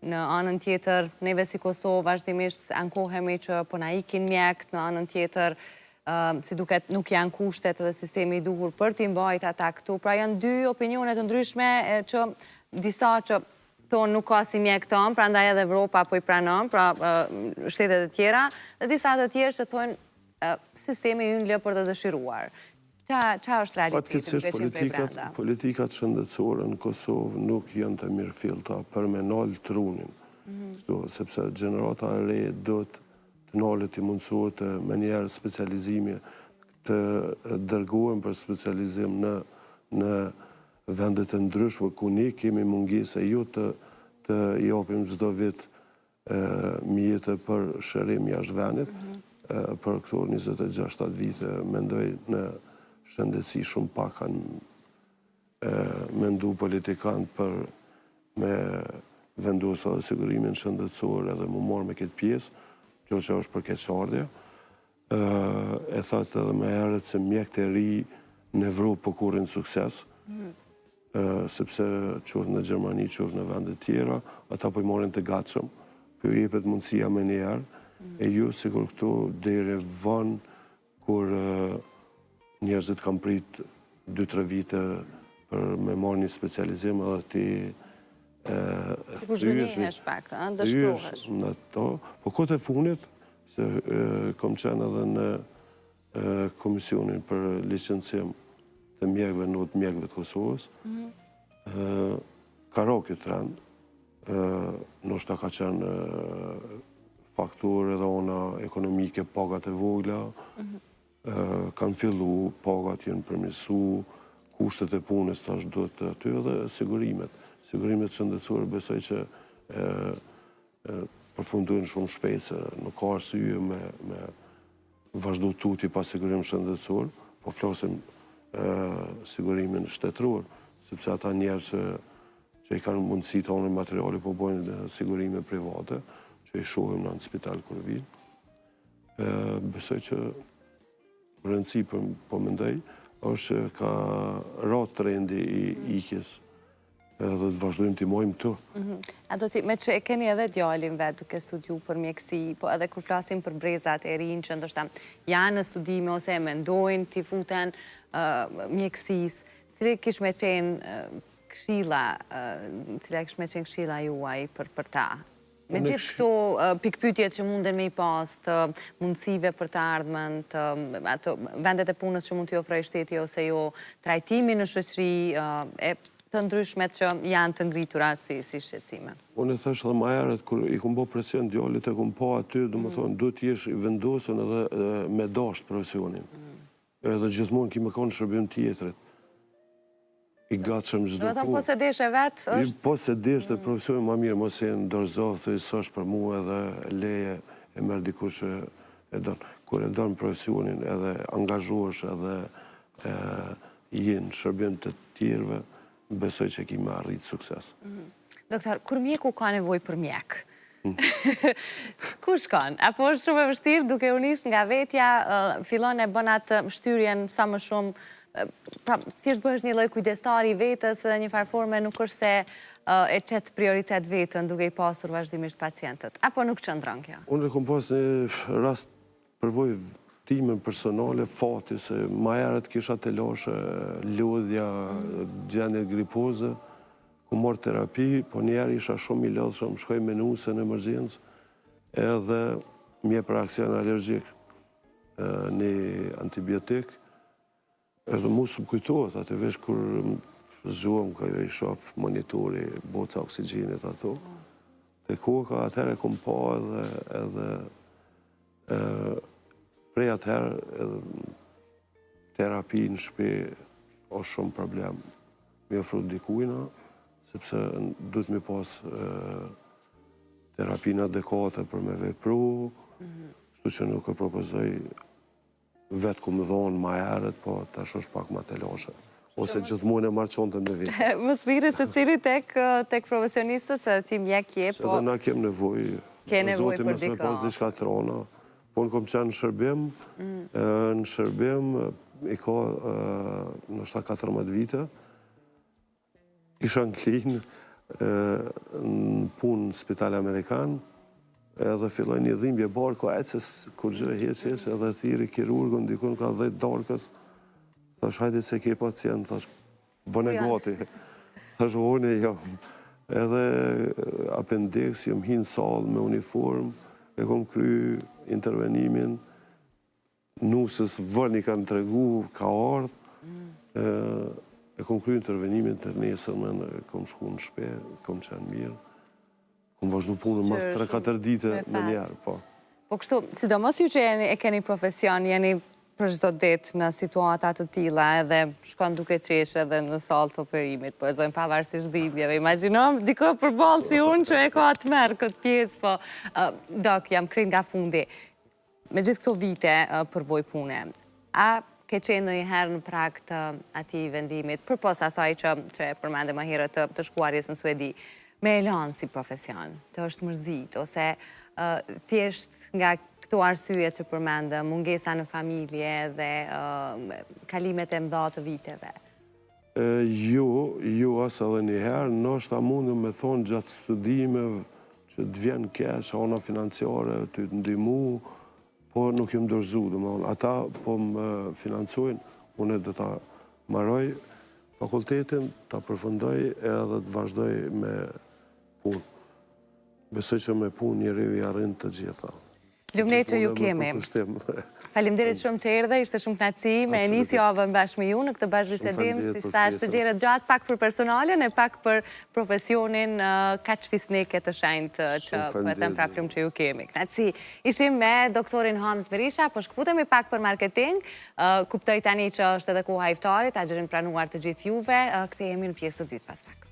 Në anën tjetër, neve si Kosovë vazhdimisht ankohemi që po na ikin mjekët, në anën tjetër, si duket nuk janë kushtet dhe sistemi i duhur për t'i mbajt ata këtu. Pra janë dy opinionet të ndryshme që disa që thonë nuk ka si mjek tonë, pra ndaj edhe Evropa po i pranon, pra shtetet e tjera, dhe disa të tjerë që thonë sistemi ynë lë për të dëshiruar. Qa është realiteti? Politikat shëndetësore në Kosovë nuk janë të mirë filta për me nalë trunin. Sepse gjenerata e re do të nalët i mundësohet me njerë specializimi të dërgohen për specializim në vendet e ndryshme ku ne kemi mungese jo të japim çdo vit mjete për shërim jashtë vendit. Për këto 26 vite mendoj në shëndetësi shumë pak kanë mendu politikanë për me vendosë dhe sigurimin shëndetësor edhe më morë me këtë pjesë, që është për keqardhja. E thatë edhe me herët se mjekët e ri në Evropë po kurrin sukses, sepse qoftë në Gjermani, qoftë në vendet tjera, ata po i morin të gatshëm, po i jepet mundësia me njerë, e ju sikur këtu deri vonë kur njerëzit kanë prit 2-3 vite për me marrë një specializim edhe ti sikur zhgënjehesh pak, dëshpërohesh. Po kote funit, se kom qenë edhe në komisionin për licencim të mjekëve në mjekëve të Kosovës, ka ra këtë trend, ndoshta ka qenë fakturë edhe ona ekonomike, pagat e vogla, kanë fillu, pagat jenë përmirësu, kushtet e punës tash do të aty edhe sigurimet. Sigurimet shëndetësore besoj që përfundojnë shumë shpejt, se nuk ka arsye me vazhdu tuti pa sigurim shëndetësor, po flasim sigurimin shtetëror, sepse ata njerë që i kanë mundësi të onë materiali po bojnë sigurime private, që i shohim në spital kur vinë. Besoj që rëndësi po mendoj, është ka ratë trendi i ikjes edhe të vazhdojmë t'i mojmë të. Me që e keni edhe djalin vetë duke studiu për mjekësi, po edhe kur flasim për brezat e rinë që ndoshta janë në studime ose mendojnë t'i futen mjekësis, cile kish me qenë këshilla juaj për ta? Me gjithë këto pikpytjet që munden me i pas të mundësive për të ardhmen, të vendet e punës që mund t'i ofroj shteti ose jo, trajtimi në shoqëri e të ndryshmet që janë të ngritura si shqetësime. Unë e thash edhe më herët, kur i kum bo presion djalit e kum pa aty, do më thonë, do t'jesh i vendosën edhe me dasht profesionin. Edhe gjithmonë ki me konë shërbim tjetrit. I gatshëm çdo kohë. Po se desh e vetë është? Po se desh të profesionin ma mirë, mos e në dorëzohë, thëj sësh për mua edhe leje e merë dikush e donë. Kur e donë profesionin edhe angazhosh edhe jenë shërbim të tjerve, besoj që ki me arritë sukses. Doktor, kur mjeku ka nevoj për mjek? Ku shkon? Apo është shumë e vështirë duke u nis nga vetja, fillon e bën atë shtyrjen sa më shumë, pra, thjesht bëhesh një lloj kujdestari i vetës dhe një farforme nuk është se e qet prioritet vetën duke i pasur vazhdimisht pacientët. Apo nuk qëndron kjo? Unë kom pas një rast përvoj timen personale, fati, se ma herët kisha të lashe, lodhja, gjendje gripoze, ku morë terapi, po njerë isha shumë i lodhshëm, shkoj me nuse në emergjencë, edhe mje për aksion allergjik, një antibiotik, edhe mu së më kujtohet, atë vesh kur zhuam, ka jo i shof monitori, boca oksigenit ato, dhe koka atëherë kom pa edhe prej atëherë terapi në shpi është shumë problem. Mi ofru dikujna, sepse duhet mi pas terapin adekate për me vepru, shtu që nuk e propozoj vetë ku më dhonë ma herët, po tash është pak ma të lashe. Ose gjithmonë e marqonte me vitë. Më smiri se cili tek profesionistët, se ti mjek je, po... Se dhe na kem nevoj, zotin mes me pas diçka trona. Po në kom qenë në shërbim, i ka nështë 14 vite, isha në klinë, në punë në spital Amerikan, edhe filloj një dhimbje barko, ecës, kur gjë heqes, edhe thiri kirurgun, dikun ka 10 darkës, thash, hajde se ke pacient, thash, bëne gati, thash, une jam, edhe appendix, jam hinë salë me uniform, e kom kry intervenimin, nusës vërni kanë të regu, ka ardhë, e kom kry intervenimin të nesërmen, kom shku në shpe, kom qenë mirë, kom vazhdu punën mas 3-4 dite me njerë, po. Po kështu, sidomos ju që e keni profesion, jeni për çdo ditë në situata të tilla edhe shkon duke qesh edhe në salë të operimit, po e zojnë pavarësisht dhimbjeve. Imagjinojmë diko përballë si unë që e ka të merr këtë pjesë, po dok, jam krejt nga fundi. Me gjithë këto vite përvoj pune, a ke qenë ndonjëherë në prag të atij vendimit, përpos asaj që e përmende më herët të shkuarjes në Suedi, me e lanë si profesion, të është mërzit, ose thjesht nga këto arsye që përmende, mungesa në familje dhe kalimet e mdha të viteve? Jo, asë edhe njëherë, nështë a mundu me thonë gjatë studimeve që të vjen kesh, ona financiare, të të ndimu, po nuk jem dorëzu, ata po më financojnë, unë dhe ta maroj fakultetin, ta përfundoj edhe të vazhdoj me punë. Besoj që me punë njëri i arrin të gjitha. Lumnej që ju kemi. Faleminderit shumë që erdhe, ishte shumë kënaqësi me e nisi javën bashkë me ju në këtë bashkëbisedim, si thash të gjerët gjatë, pak për personalin e pak për profesionin kaq fisnike të shenjtë që po e them prapë që ju kemi. Kënaqësi. Ishim me doktorin Hans Berisha, po shkputemi pak për marketing. Kuptoj tani që është edhe koha e iftarit, agjerim pranuar të gjithë juve. Kthehemi në pjesën e dytë pas pak.